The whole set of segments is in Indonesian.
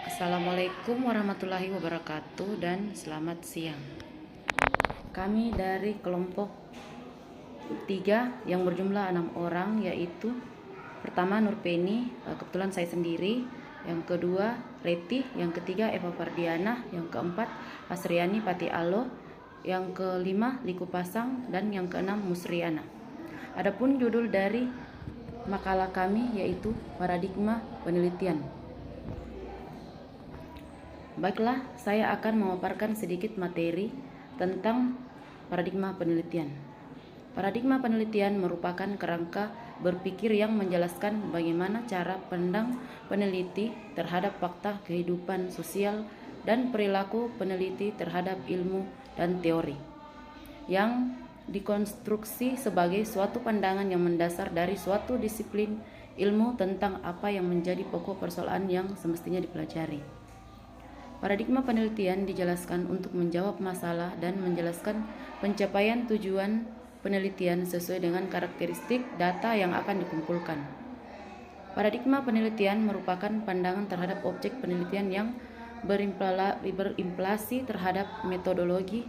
Assalamualaikum warahmatullahi wabarakatuh dan selamat siang. Kami dari kelompok 3 yang berjumlah 6 orang, yaitu pertama Nurpeni, kebetulan saya sendiri, yang kedua Reti, yang ketiga Eva Fardiana, yang keempat Asriani Pati Alo, yang kelima Liku Pasang, dan yang keenam Musriana. Adapun judul dari makalah kami yaitu paradigma penelitian. Baiklah, saya akan memaparkan sedikit materi tentang paradigma penelitian. Paradigma penelitian merupakan kerangka berpikir yang menjelaskan bagaimana cara pandang peneliti terhadap fakta kehidupan sosial dan perilaku peneliti terhadap ilmu dan teori, yang dikonstruksi sebagai suatu pandangan yang mendasar dari suatu disiplin ilmu tentang apa yang menjadi pokok persoalan yang semestinya dipelajari. Paradigma penelitian dijelaskan untuk menjawab masalah dan menjelaskan pencapaian tujuan penelitian sesuai dengan karakteristik data yang akan dikumpulkan. Paradigma penelitian merupakan pandangan terhadap objek penelitian yang berimplikasi terhadap metodologi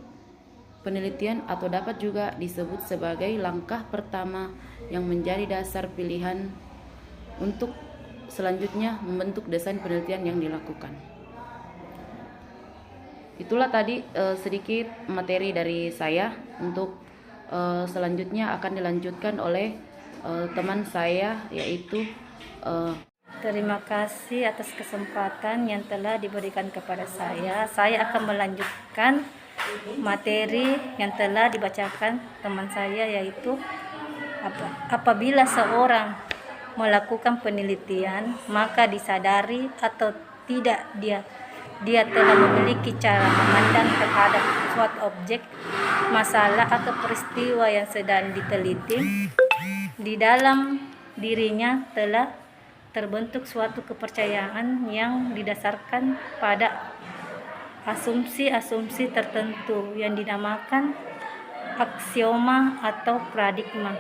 penelitian atau dapat juga disebut sebagai langkah pertama yang menjadi dasar pilihan untuk selanjutnya membentuk desain penelitian yang dilakukan. Itulah tadi sedikit materi dari saya. Untuk selanjutnya akan dilanjutkan oleh teman saya, yaitu Terima kasih atas kesempatan yang telah diberikan kepada saya. Saya akan melanjutkan materi yang telah dibacakan teman saya, yaitu apabila seorang melakukan penelitian, maka disadari atau tidak dia telah memiliki cara memandang terhadap suatu objek, masalah atau peristiwa yang sedang diteliti. Di dalam dirinya telah terbentuk suatu kepercayaan yang didasarkan pada asumsi-asumsi tertentu yang dinamakan aksioma atau paradigma.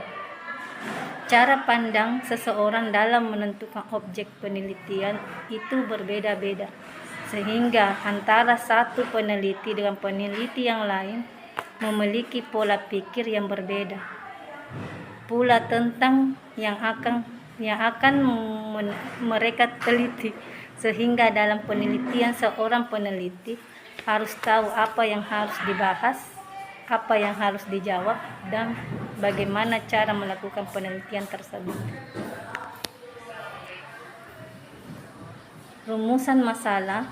Cara pandang seseorang dalam menentukan objek penelitian itu berbeda-beda, sehingga antara satu peneliti dengan peneliti yang lain memiliki pola pikir yang berbeda pula tentang yang akan mereka teliti, sehingga dalam penelitian seorang peneliti harus tahu apa yang harus dibahas, apa yang harus dijawab, dan bagaimana cara melakukan penelitian tersebut. Rumusan masalah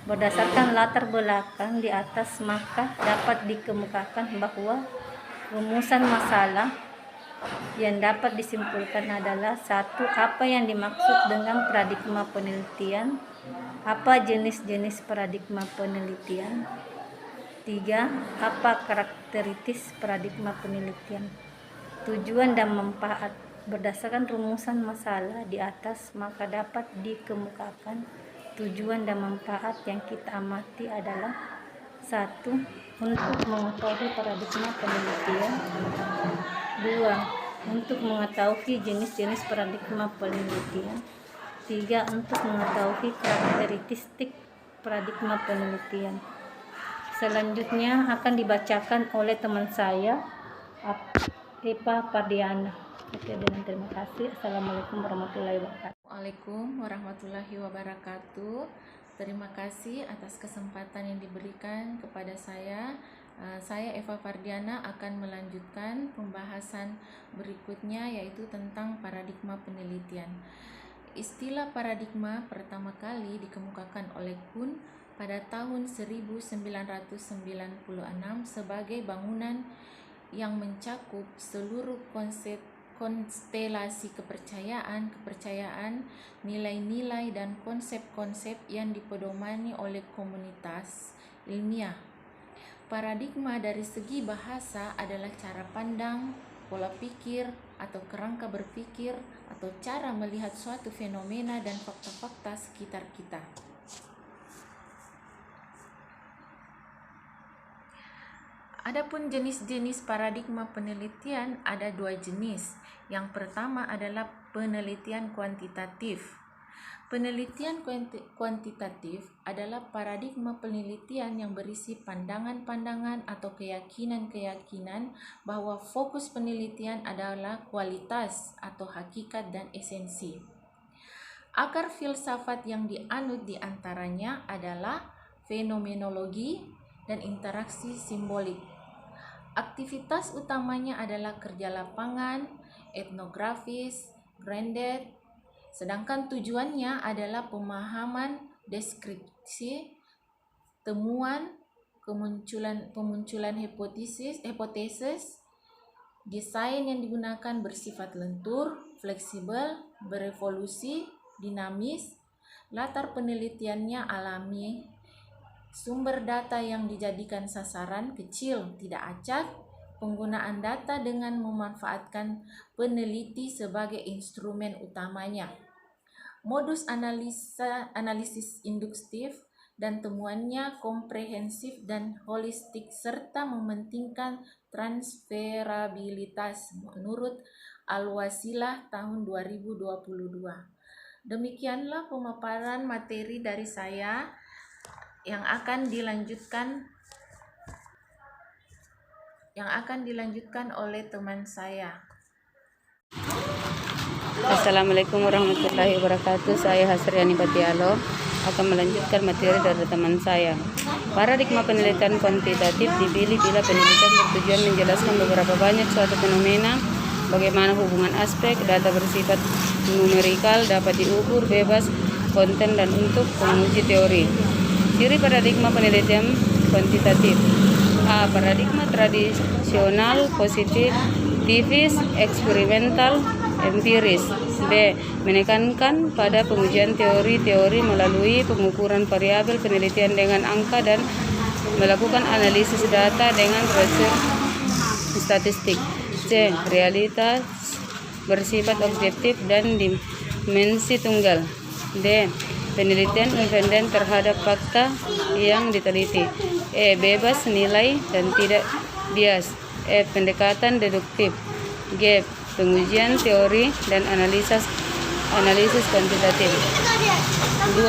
berdasarkan latar belakang di atas, maka dapat dikemukakan bahwa rumusan masalah yang dapat disimpulkan adalah: 1. Apa yang dimaksud dengan paradigma penelitian? Apa jenis-jenis paradigma penelitian? 3. Apa karakteristik paradigma penelitian? Tujuan dan manfaat. Berdasarkan rumusan masalah di atas, maka dapat dikemukakan tujuan dan manfaat yang kita amati adalah: 1. Untuk mengetahui paradigma penelitian. 2. Untuk mengetahui jenis-jenis paradigma penelitian. 3. Untuk mengetahui karakteristik paradigma penelitian. Selanjutnya akan dibacakan oleh teman saya, Eva Fardiana. Oke, dengan terima kasih. Assalamualaikum warahmatullahi wabarakatuh. Waalaikumsalam warahmatullahi wabarakatuh. Terima kasih atas kesempatan yang diberikan kepada saya. Saya Eva Fardiana akan melanjutkan pembahasan berikutnya, yaitu tentang paradigma penelitian. Istilah paradigma pertama kali dikemukakan oleh Kuhn pada tahun 1996 sebagai bangunan yang mencakup seluruh konstelasi kepercayaan, nilai-nilai dan konsep-konsep yang dipedomani oleh komunitas ilmiah. Paradigma dari segi bahasa adalah cara pandang, pola pikir atau kerangka berpikir atau cara melihat suatu fenomena dan fakta-fakta sekitar kita. Adapun jenis-jenis paradigma penelitian ada 2 jenis. Yang pertama adalah penelitian kuantitatif. Penelitian kuantitatif adalah paradigma penelitian yang berisi pandangan-pandangan atau keyakinan-keyakinan bahwa fokus penelitian adalah kualitas atau hakikat dan esensi. Akar filsafat yang dianut diantaranya adalah fenomenologi dan interaksi simbolik. Aktivitas utamanya adalah kerja lapangan, etnografis, grounded, sedangkan tujuannya adalah pemahaman, deskripsi, temuan, pemunculan hipotesis, desain yang digunakan bersifat lentur, fleksibel, berevolusi, dinamis, latar penelitiannya alami, sumber data yang dijadikan sasaran kecil, tidak acak, penggunaan data dengan memanfaatkan peneliti sebagai instrumen utamanya. Modus analisis induktif dan temuannya komprehensif dan holistik serta mementingkan transferabilitas menurut Al-Wasilah tahun 2022. Demikianlah pemaparan materi dari saya yang akan dilanjutkan oleh teman saya. Assalamualaikum warahmatullahi wabarakatuh. Saya Hasriani Patialo akan melanjutkan materi dari teman saya. Paradigma penelitian kuantitatif dipilih bila penelitian bertujuan menjelaskan beberapa banyak suatu fenomena, bagaimana hubungan aspek data bersifat numerikal dapat diukur bebas konten dan untuk menguji teori. Ciri paradigma penelitian kuantitatif: A. Paradigma tradisional positivis eksperimental empiris. B. Menekankan pada pengujian teori-teori melalui pengukuran variabel penelitian dengan angka dan melakukan analisis data dengan proses statistik. C. Realitas bersifat objektif dan dimensi tunggal. D. Penelitian independen terhadap fakta yang diteliti. E. Bebas nilai dan tidak bias. F. Pendekatan deduktif. G. Pengujian teori dan analisis kuantitatif. 2.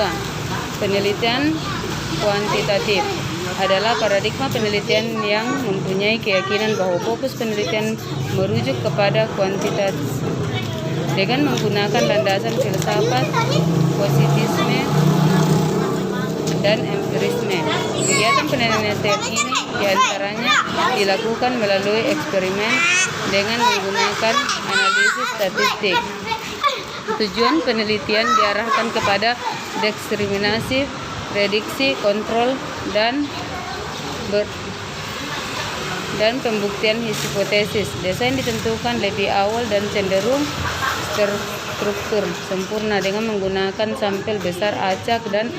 Penelitian kuantitatif adalah paradigma penelitian yang mempunyai keyakinan bahwa fokus penelitian merujuk kepada kuantitas dengan menggunakan landasan filsafat, positivisme, dan empirisme. Kegiatan penelitian ini diantaranya dilakukan melalui eksperimen dengan menggunakan analisis statistik. Tujuan penelitian diarahkan kepada diskriminasi, prediksi, kontrol, dan pembuktian hipotesis. Desain ditentukan lebih awal dan cenderung terstruktur sempurna dengan menggunakan sampel besar, acak, dan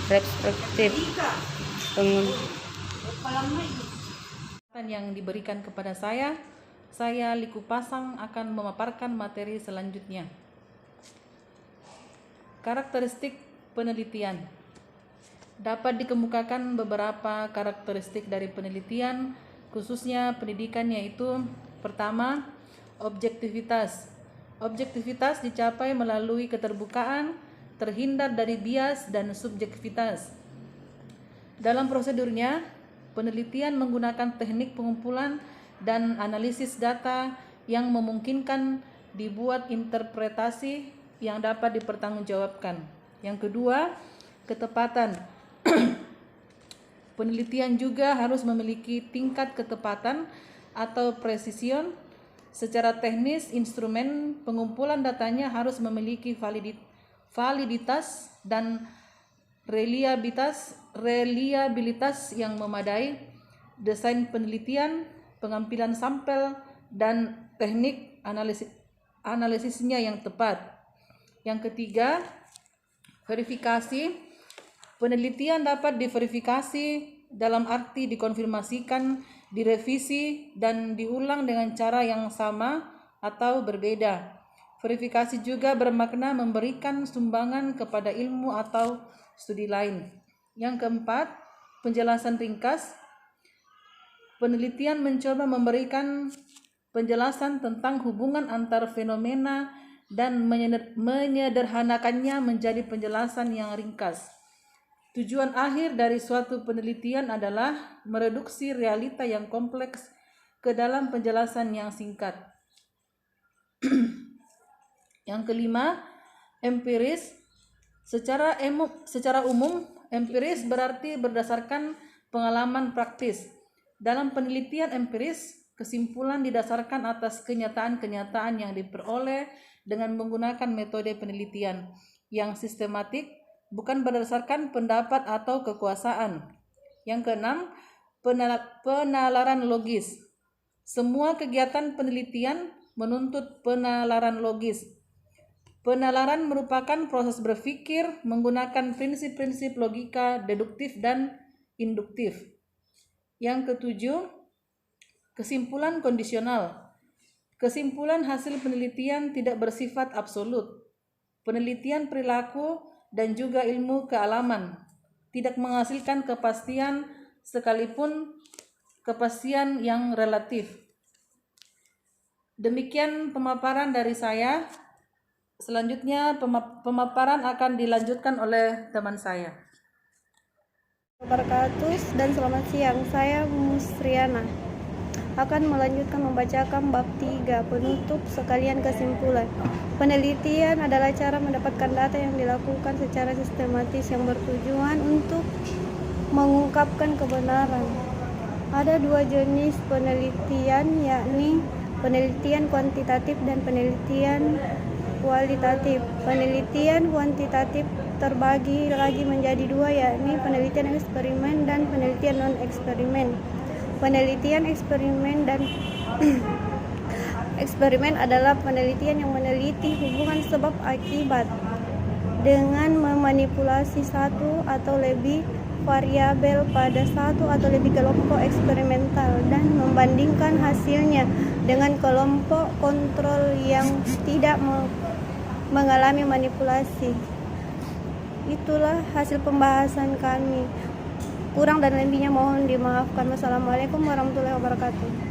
retrospektif. Yang diberikan kepada saya Liku Pasang akan memaparkan materi selanjutnya. Karakteristik penelitian. Dapat dikemukakan beberapa karakteristik dari penelitian, khususnya pendidikan, yaitu: pertama, objektivitas. Objektivitas dicapai melalui keterbukaan, terhindar dari bias dan subjektivitas. Dalam prosedurnya, penelitian menggunakan teknik pengumpulan dan analisis data yang memungkinkan dibuat interpretasi yang dapat dipertanggungjawabkan. Yang kedua, ketepatan. Penelitian juga harus memiliki tingkat ketepatan atau precision. Secara teknis, instrumen pengumpulan datanya harus memiliki validitas dan reliabilitas yang memadai. Desain penelitian, pengambilan sampel, dan teknik analisisnya yang tepat. Yang ketiga, verifikasi. Penelitian dapat diverifikasi dalam arti dikonfirmasikan, direvisi, dan diulang dengan cara yang sama atau berbeda. Verifikasi juga bermakna memberikan sumbangan kepada ilmu atau studi lain. Yang keempat, penjelasan ringkas. Penelitian mencoba memberikan penjelasan tentang hubungan antar fenomena dan menyederhanakannya menjadi penjelasan yang ringkas. Tujuan akhir dari suatu penelitian adalah mereduksi realita yang kompleks ke dalam penjelasan yang singkat. Yang kelima, empiris. Secara umum, empiris berarti berdasarkan pengalaman praktis. Dalam penelitian empiris, kesimpulan didasarkan atas kenyataan-kenyataan yang diperoleh dengan menggunakan metode penelitian yang sistematik, bukan berdasarkan pendapat atau kekuasaan. Yang keenam, penalaran logis. Semua kegiatan penelitian menuntut penalaran logis. Penalaran merupakan proses berpikir menggunakan prinsip-prinsip logika deduktif dan induktif. Yang ketujuh, kesimpulan kondisional. Kesimpulan hasil penelitian tidak bersifat absolut. Penelitian perilaku dan juga ilmu kealaman tidak menghasilkan kepastian sekalipun kepastian yang relatif. Demikian pemaparan dari saya. Selanjutnya pemaparan akan dilanjutkan oleh teman saya. Wabarakatuh dan selamat siang. Saya Musriana akan melanjutkan membacakan bab 3 penutup sekalian kesimpulan. Penelitian adalah cara mendapatkan data yang dilakukan secara sistematis yang bertujuan untuk mengungkapkan kebenaran. Ada dua jenis penelitian, yakni penelitian kuantitatif dan penelitian kualitatif. Penelitian kuantitatif terbagi lagi menjadi dua, yakni penelitian eksperimen dan penelitian non-eksperimen. Penelitian eksperimen dan eksperimen adalah penelitian yang meneliti hubungan sebab akibat dengan memanipulasi satu atau lebih variabel pada satu atau lebih kelompok eksperimental dan membandingkan hasilnya dengan kelompok kontrol yang tidak mengalami manipulasi. Itulah hasil pembahasan kami. Kurang dan lebihnya mohon dimaafkan. Wassalamualaikum warahmatullahi wabarakatuh.